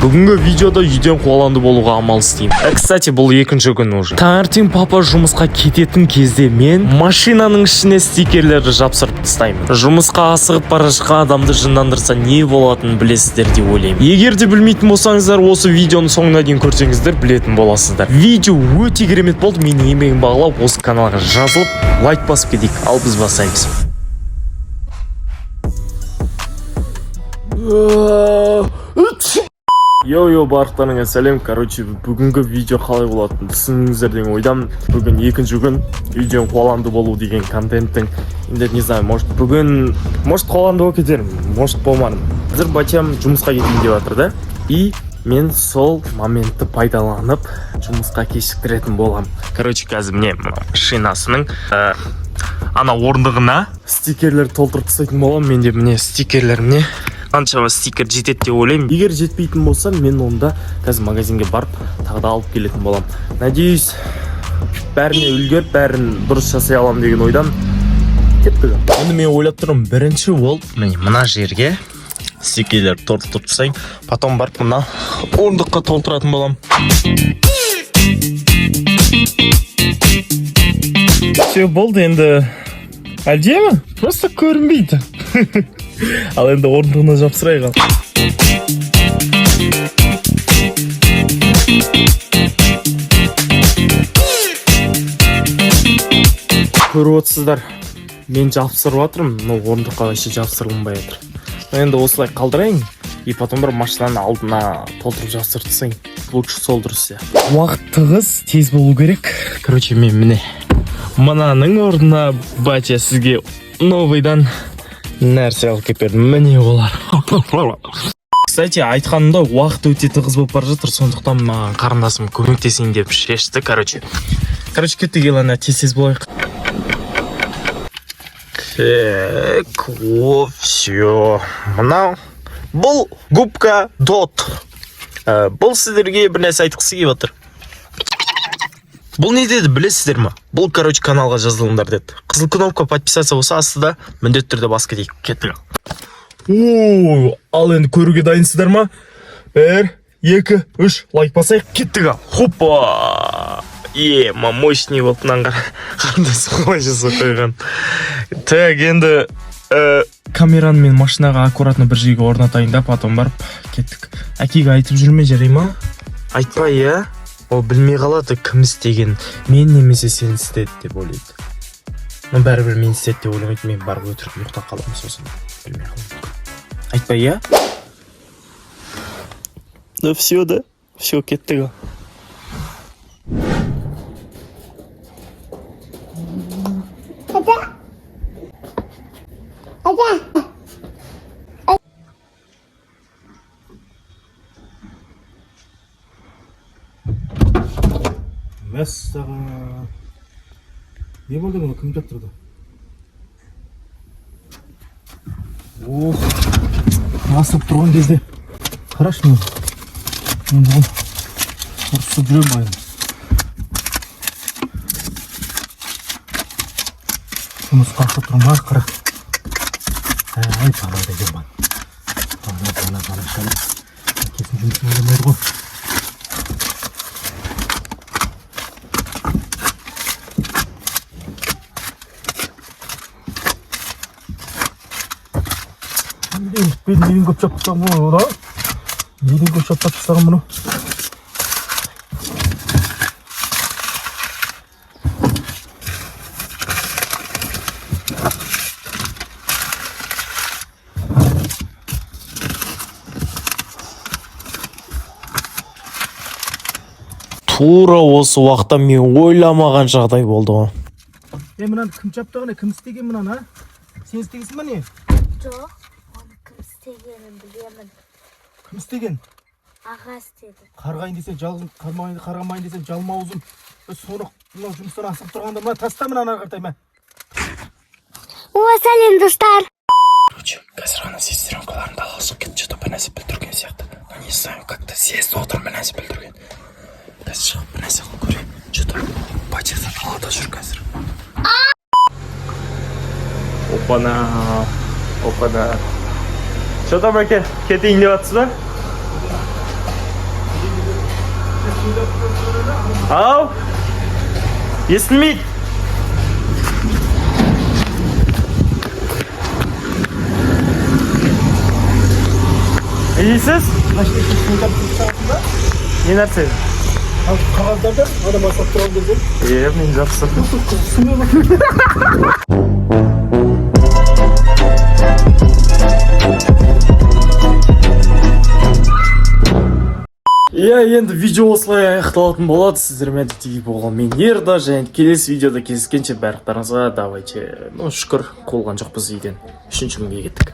Бүгінгі видеода үйден қуаланды болуға амал істеймін. Кстати, бұл екінші күн уже. Таңертең папа жұмысқа кететін кезде мен машинаның ішіне стикерлерді жапсырып тастаймын. Жұмысқа асығып бара жатқан адамды жындандырса не болатынын білесіздер деп ойлаймын. Егер де білмейтін болсаңыздар, осы видеоны соңына дейін көрсеңіздер білетін боласыздар. Видео өте керемет болды. Менің еңбегім бағалап осы каналға жазылып, лайк басып кетейік. Ал біз бастаймыз. Йо, барлықтарыңа сәлем. Короче, бүгінгі видео қалай болатынын түсініңіздер деген ойдамын. Бүгін екінші күн үйден қуаланды болу деген контенттің. Енді не знаю, может бүгін қуаланды болып кетерім, может болмадым. Қазір батям жұмысқа кетейін деп жатыр да. И мен сол моментті пайдаланып жұмысқа кешіктіретін болам. Короче, қазір міне машинасының ана орындығына стикерлер толтырып тастайтын болам. Менде міне стикерлерімне қаншама стикер жетеді деп ойлаймын. Егер жетпейтін болса, мен онда қазір магазинге барып тағы да алып келетін болам. Надеюсь, бәріне үлгеріп, бәрін дұрыс жасай аламын деген ойдан кеттік. Енді мен ойлап тұрмын, бірінші ол мына жерге стикерлер толтырып тастайын, потом барып мына орындыққа толтыратын болам. Все болды, енді әдемі, просто көрінбейді. Ал енді орындығына жапсырайық. Көріп отырсыздар, мен жапсырып жатырмын, но орындыққа вообще жапсырылмай жатыр. Енді осылай қалдырайын, и потом бір машинаның алдына толтырып жапсырып тастайын. Лучше сол дұрыс. Уақыт тығыз, тез болу керек. Короче, мен міне мынаның орнына батя сізге новыйдан нәрсе алып келіп бердім. Міне олар. Кстати, айтқанымда уақыт өте тығыз болып бара жатыр, сондықтан маған қарындасым көмектесейін деп шешті. Короче, кеттік, елана тез болайық. Все. Мынау бұл губка дот. Бұл сіздерге бір нәрсе айтқысы келіп отыр. Бұл не деді, білесіздер ма? Бұл, каналға жазылыңдар деді. Қызыл кнопка подписаться болса, астыда міндетті түрде бас кетейік. Кеттік. Ал енді көруге дайынсыздар ма? 1, 2, 3, лайк басайық. Кеттік. Хоппа! Мощный болып мынан қарындасы қалай жасап қойған. Так, енді камераны мен машинаға аккуратно бір жерге орнатайын да, потом барып кеттік. Әкеге айтып жүрме, жарай ма? Айтпай, иә? Ол білмей қалады, кім істеген, мен немесе сен істеді деп ойлайды. Бәрібір мен істеді деп ойлайды, мен барып өтірік ұйықтап қаламын, сосын білмей қалады. Айтпай, иә? Ну все, да? Все, кеттік. Мәссаған. Не болды мұны, кім жаттырды? Асып тұрған кезде қарашы мен. Мен бұғын ұрысып жүрем байым. Жұмыс қақы тұрмай қара. Пана деген бан. Пана шалы. Кесін жұмысын ойламайды ғой. Неден көп шаптасам мұны, да? Неден көп шаптасам мұны? Тура осы уақытта мен ойламаған жағдай болды ғой. Мынаны кім шаптағаны, кім істеген мұнаны, а? Сен істегенсің ба не? Жоқ. Істегенін білемін. Кім істеген? Аға істеді. Қарғайын десен жалғын, қарғамайын десен жалма аузым. Соны мынау жұмыстан асып тұрғанда мына таста мынаны қартай ма? Сәлем, достар. Короче, қазір ғана сестеренкаларын да алысып кетті, что-то бір нәрсе білдірген сияқты. Не знаю, как-то сезді отыр бір нәрсе білдірген. Қазір шығып бір нәрсе қылып көрейін. Что-то батядан алада жүр қазір. Опана. Что там, бәке? Кетейін деп атсыз ба? ау естілмейді. Не дейсіз? Не нәрсе? Қағаздарды адам асап тұрған кезде Мен жақсы. Енді видео осылай аяқталатын болады. Сіздермен тиги болған мен Ерда, және келесі видеода кездескенше барлықтарыңызға давайте, шүкір, қолған жоқпыз үйден. 3-ші күнге кеттік.